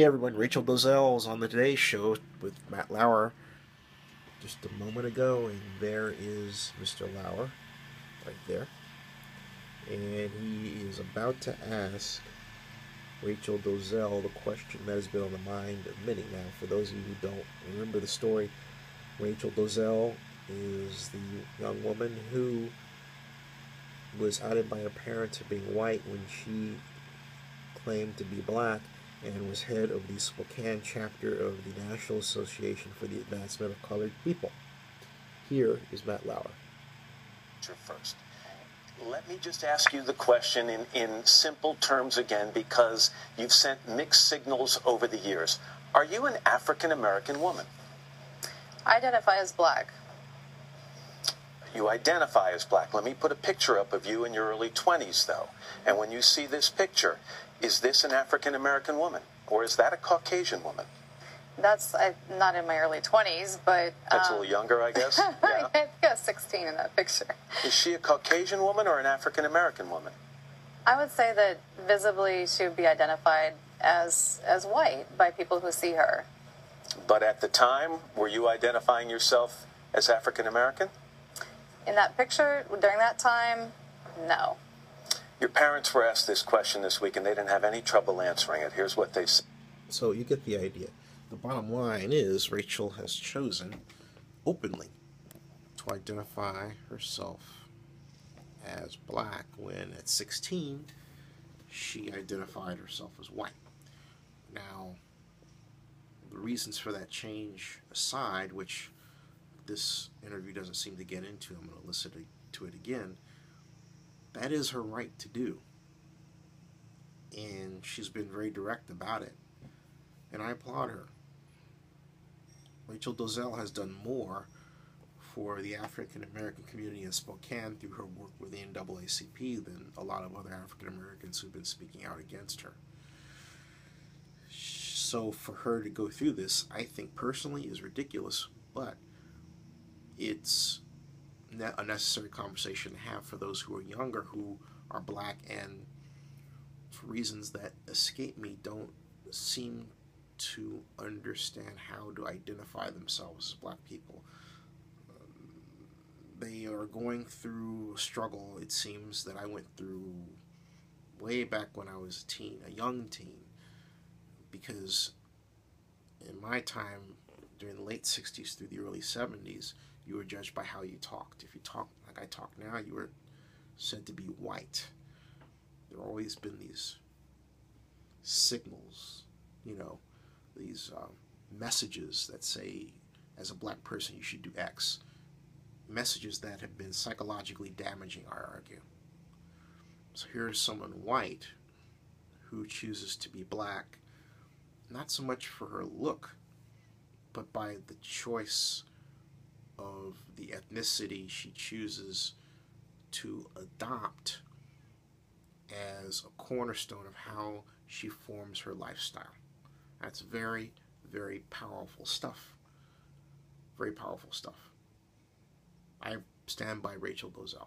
Hey everyone, Rachel Dolezal is on the Today Show with Matt Lauer just a moment ago, and there is Mr. Lauer right there. And he is about to ask Rachel Dolezal the question that has been on the mind of many. Now, for those of you who don't remember the story, Rachel Dolezal is the young woman who was outed by her parents as being white when she claimed to be black, and was head of the Spokane chapter of the National Association for the Advancement of Colored People. Here is Matt Lauer. First, let me just ask you the question in simple terms again, because you've sent mixed signals over the years. Are you an African-American woman? I identify as black. You identify as black. Let me put a picture up of you in your early 20s, though. And when you see this picture, is this an African-American woman, or is that a Caucasian woman? That's not in my early 20s, but... That's a little younger, I guess? Yeah. I think I was 16 in that picture. Is she a Caucasian woman or an African-American woman? I would say that visibly she would be identified as white by people who see her. But at the time, were you identifying yourself as African-American? In that picture, during that time, no. Your parents were asked this question this week, and they didn't have any trouble answering it. Here's what they said. So you get the idea. The bottom line is Rachel has chosen openly to identify herself as black when at 16 she identified herself as white. Now, the reasons for that change aside, which this interview doesn't seem to get into, I'm going to listen to it again. That is her right to do, and she's been very direct about it, and I applaud her. Rachel Dolezal has done more for the African American community in Spokane through her work with the NAACP than a lot of other African Americans who've been speaking out against her. So for her to go through this, I think personally is ridiculous, but it's a necessary conversation to have for those who are younger, who are black, and for reasons that escape me don't seem to understand how to identify themselves as black people. They are going through a struggle, it seems, that I went through way back when I was a teen, a young teen, because in my time, during the late 60s through the early 70s, you were judged by how you talked. If you talked like I talk now, you were said to be white. There have always been these signals, these messages that say, as a black person, you should do X. Messages that have been psychologically damaging, I argue. So here's someone white who chooses to be black, not so much for her look, but by the choice of the ethnicity she chooses to adopt as a cornerstone of how she forms her lifestyle. That's very, very powerful stuff. Very powerful stuff. I stand by Rachel Dolezal.